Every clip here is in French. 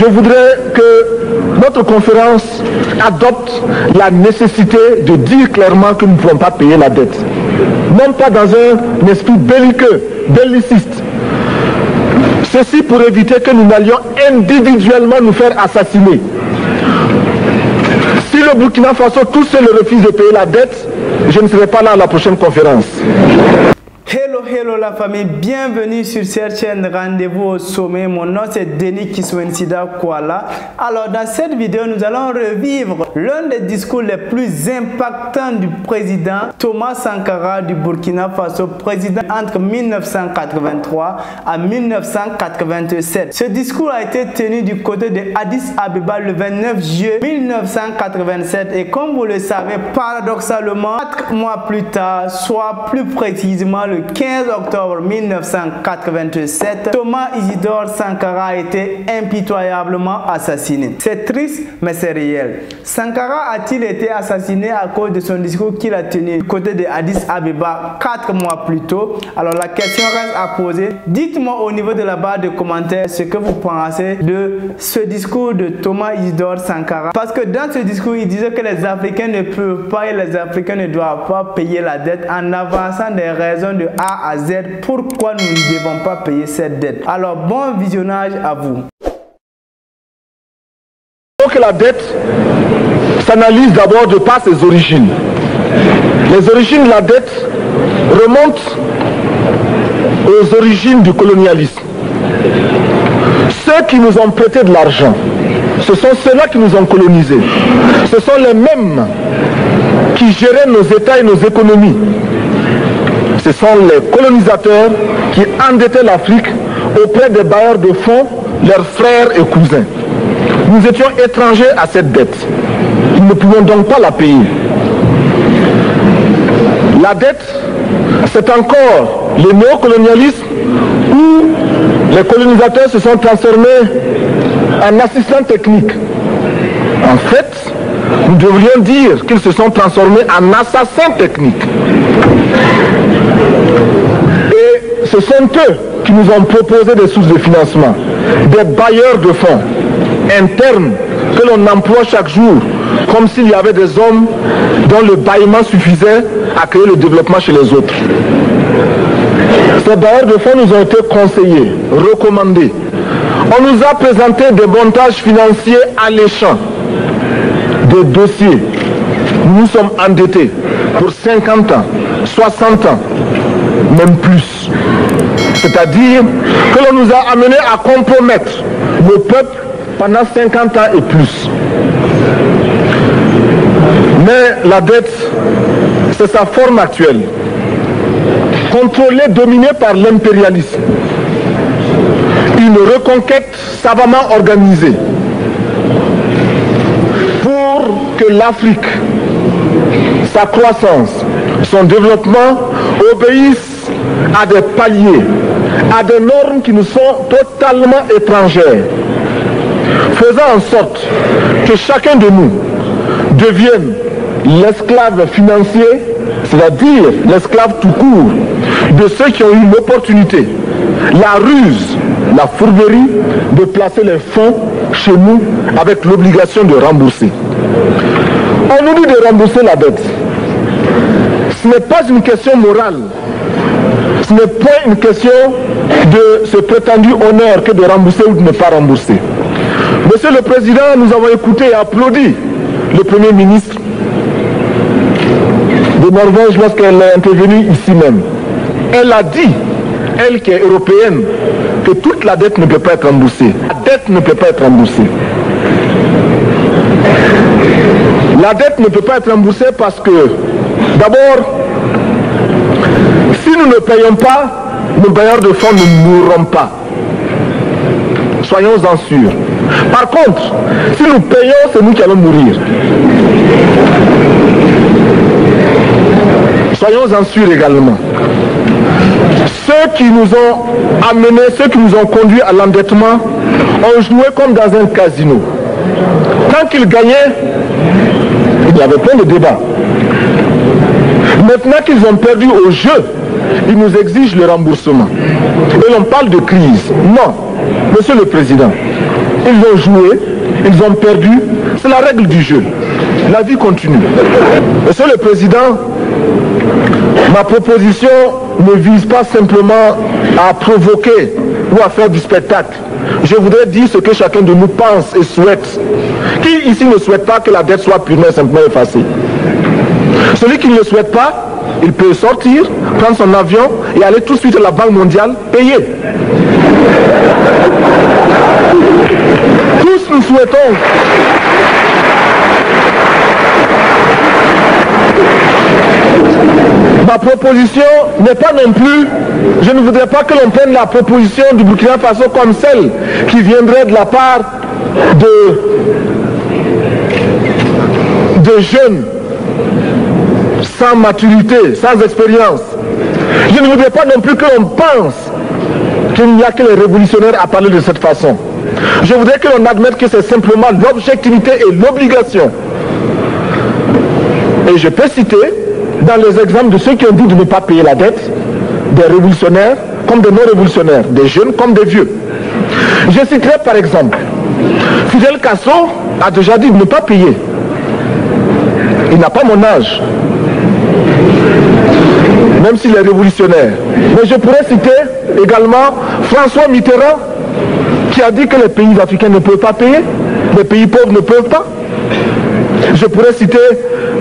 Je voudrais que notre conférence adopte la nécessité de dire clairement que nous ne pouvons pas payer la dette. Non pas dans un esprit belliqueux, belliciste. Ceci pour éviter que nous n'allions individuellement nous faire assassiner. Si le Burkina Faso tout seul refuse de payer la dette, je ne serai pas là à la prochaine conférence. Hello la famille, bienvenue sur cette chaîne Rendez-vous au sommet. Mon nom c'est Denis Kiswensida Kuala. Alors dans cette vidéo, nous allons revivre l'un des discours les plus impactants du président Thomas Sankara du Burkina Faso, président entre 1983 à 1987. Ce discours a été tenu du côté de Addis Abeba le 29 juillet 1987 et comme vous le savez, paradoxalement, 4 mois plus tard, soit plus précisément le 15 octobre 1987, Thomas Isidore Sankara a été impitoyablement assassiné. C'est triste, mais c'est réel. Sankara a-t-il été assassiné à cause de son discours qu'il a tenu du côté de Addis Abeba 4 mois plus tôt? Alors la question reste à poser. Dites-moi au niveau de la barre de commentaires ce que vous pensez de ce discours de Thomas Isidore Sankara. Parce que dans ce discours, il disait que les Africains ne peuvent pas et les Africains ne doivent pas payer la dette en avançant des raisons de A à Z pourquoi nous ne devons pas payer cette dette. Alors bon visionnage à vous. Donc la dette s'analyse d'abord de par ses origines. Les origines de la dette remontent aux origines du colonialisme. Ceux qui nous ont prêté de l'argent, ce sont ceux-là qui nous ont colonisés. Ce sont les mêmes qui géraient nos États et nos économies. Ce sont les colonisateurs qui endettaient l'Afrique auprès des bailleurs de fonds, leurs frères et cousins. Nous étions étrangers à cette dette. Nous ne pouvions donc pas la payer. La dette, c'est encore le néocolonialisme où les colonisateurs se sont transformés en assistants techniques. En fait, nous devrions dire qu'ils se sont transformés en assassins techniques. Et ce sont eux qui nous ont proposé des sources de financement, des bailleurs de fonds internes que l'on emploie chaque jour, comme s'il y avait des hommes dont le bâillement suffisait à créer le développement chez les autres. Ces bailleurs de fonds nous ont été conseillés, recommandés. On nous a présenté des montages financiers alléchants, des dossiers. Nous sommes endettés pour 50 ans, 60 ans, même plus. C'est-à-dire que l'on nous a amenés à compromettre le peuple pendant 50 ans et plus. Mais la dette, c'est sa forme actuelle. Contrôlée, dominée par l'impérialisme. Une reconquête savamment organisée pour que l'Afrique, sa croissance, son développement obéissent à des paliers, à des normes qui nous sont totalement étrangères, faisant en sorte que chacun de nous devienne l'esclave financier, c'est-à-dire l'esclave tout court, de ceux qui ont eu l'opportunité, la ruse, la fourberie de placer les fonds chez nous avec l'obligation de rembourser. On nous dit de rembourser la dette. Ce n'est pas une question morale. Ce n'est pas une question de ce prétendu honneur que de rembourser ou de ne pas rembourser. Monsieur le Président, nous avons écouté et applaudi le Premier ministre de Norvège lorsqu'elle est intervenue ici même. Elle a dit, elle qui est européenne, que toute la dette ne peut pas être remboursée. La dette ne peut pas être remboursée. La dette ne peut pas être remboursée parce que, d'abord, si nous ne payons pas, nos bailleurs de fonds ne mourront pas. Soyons-en sûrs. Par contre, si nous payons, c'est nous qui allons mourir. Soyons-en sûrs également. Ceux qui nous ont amenés, ceux qui nous ont conduits à l'endettement, ont joué comme dans un casino. Tant qu'ils gagnaient, il y avait plein de débats. Maintenant qu'ils ont perdu au jeu, ils nous exigent le remboursement. Et l'on parle de crise. Non, Monsieur le Président, ils ont joué, ils ont perdu. C'est la règle du jeu. La vie continue. Monsieur le Président, ma proposition ne vise pas simplement à provoquer ou à faire du spectacle. Je voudrais dire ce que chacun de nous pense et souhaite. Qui ici ne souhaite pas que la dette soit purement et simplement effacée? Celui qui ne le souhaite pas, il peut sortir, prendre son avion et aller tout de suite à la Banque mondiale payer. Tous nous souhaitons ma proposition n'est pas non plus, je ne voudrais pas que l'on prenne la proposition du Burkina Faso comme celle qui viendrait de la part de jeunes sans maturité, sans expérience. Je ne voudrais pas non plus que l'on pense qu'il n'y a que les révolutionnaires à parler de cette façon. Je voudrais que l'on admette que c'est simplement l'objectivité et l'obligation. Et je peux citer dans les exemples de ceux qui ont dit de ne pas payer la dette, des révolutionnaires comme des non-révolutionnaires, des jeunes comme des vieux. Je citerai par exemple, Fidel Castro a déjà dit de ne pas payer. Il n'a pas mon âge, même s'il est révolutionnaire. Mais je pourrais citer également François Mitterrand, qui a dit que les pays africains ne peuvent pas payer, les pays pauvres ne peuvent pas. Je pourrais citer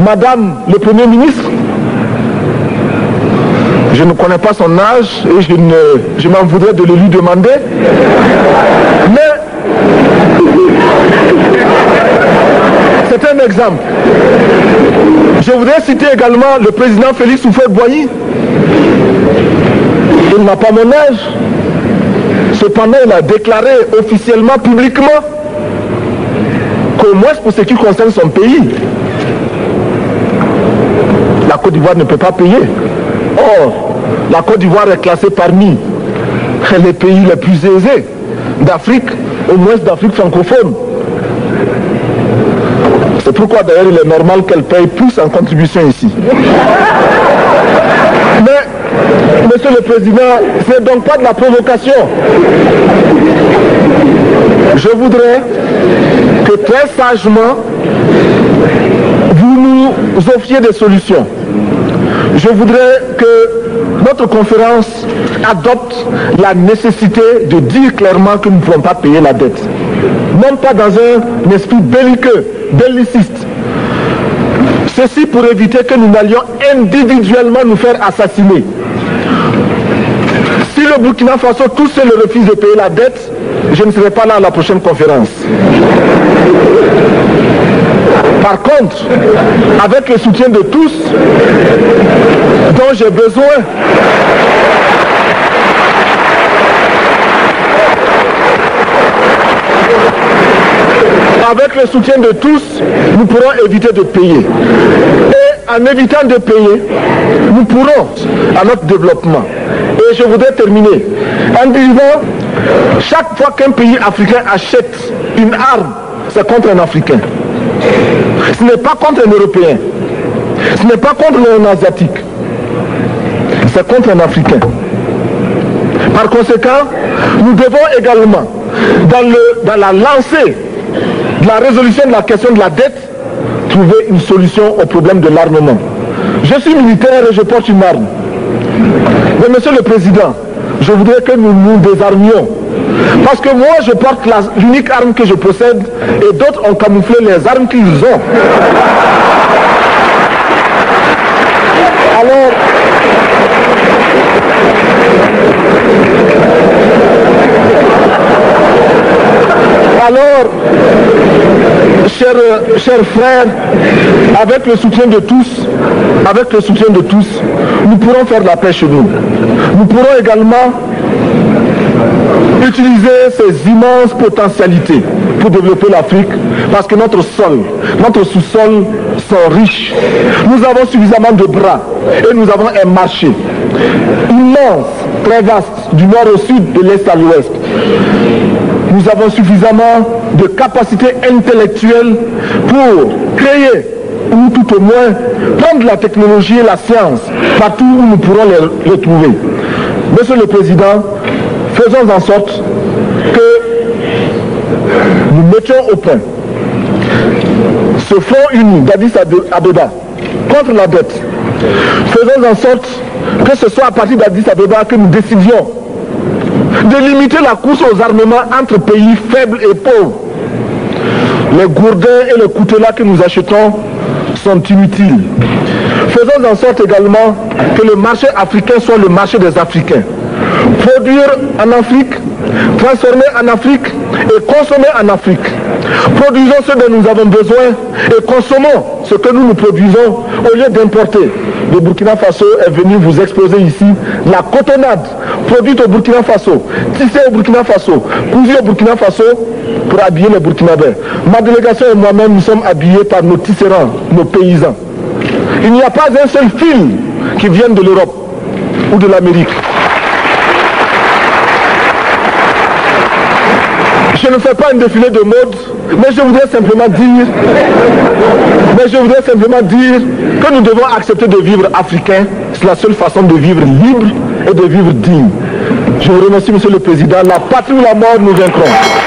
Madame le Premier ministre. Je ne connais pas son âge et je m'en voudrais de le lui demander. Mais c'est un exemple. Je voudrais citer également le président Félix Houphouët-Boigny. Il n'a pas mon âge. Cependant, il a déclaré officiellement, publiquement, qu'au moins pour ce qui concerne son pays, la Côte d'Ivoire ne peut pas payer. Or, la Côte d'Ivoire est classée parmi les pays les plus aisés d'Afrique, au moins d'Afrique francophone. C'est pourquoi d'ailleurs il est normal qu'elle paye plus en contribution ici. Mais, Monsieur le Président, ce n'est donc pas de la provocation. Je voudrais que très sagement, vous nous offriez des solutions. Je voudrais que notre conférence adopte la nécessité de dire clairement que nous ne pouvons pas payer la dette. Non pas dans un esprit belliqueux, belliciste. Ceci pour éviter que nous n'allions individuellement nous faire assassiner. Si le Burkina Faso tout seul refuse de payer la dette, je ne serai pas là à la prochaine conférence. Par contre, avec le soutien de tous, dont j'ai besoin, avec le soutien de tous, nous pourrons éviter de payer. Et en évitant de payer, nous pourrons à notre développement. Et je voudrais terminer en disant, chaque fois qu'un pays africain achète une arme, c'est contre un Africain. Ce n'est pas contre un Européen. Ce n'est pas contre un Asiatique. C'est contre un Africain. Par conséquent, nous devons également, dans la lancée de la résolution de la question de la dette, trouver une solution au problème de l'armement. Je suis militaire et je porte une arme. Mais Monsieur le Président, je voudrais que nous nous désarmions. Parce que moi, je porte l'unique arme que je possède et d'autres ont camouflé les armes qu'ils ont. Alors, chers frères, avec le soutien de tous, nous pourrons faire la paix chez nous. Nous pourrons également utiliser ces immenses potentialités pour développer l'Afrique, parce que notre sol, notre sous-sol sont riches. Nous avons suffisamment de bras et nous avons un marché immense, très vaste, du nord au sud, de l'est à l'ouest. Nous avons suffisamment de capacités intellectuelles pour créer, ou tout au moins prendre la technologie et la science partout où nous pourrons les trouver. Monsieur le Président, faisons en sorte que mettions au point ce front uni d'Addis Abeba contre la dette. Faisons en sorte que ce soit à partir d'Addis Abeba que nous décidions de limiter la course aux armements entre pays faibles et pauvres. Les gourdins et les coutelas que nous achetons sont inutiles. Faisons en sorte également que le marché africain soit le marché des Africains. Produire en Afrique, transformer en Afrique et consommer en Afrique. Produisons ce dont nous avons besoin et consommons ce que nous produisons au lieu d'importer. Le Burkina Faso est venu vous exposer ici la cotonnade produite au Burkina Faso, tissée au Burkina Faso, cousue au Burkina Faso pour habiller les Burkinabés. Ma délégation et moi-même, nous sommes habillés par nos tisserands, nos paysans. Il n'y a pas un seul fil qui vienne de l'Europe ou de l'Amérique. Je ne fais pas un défilé de mode, mais je voudrais simplement dire que nous devons accepter de vivre africain. C'est la seule façon de vivre libre et de vivre digne. Je vous remercie, Monsieur le Président. La patrie ou la mort, nous vaincrons.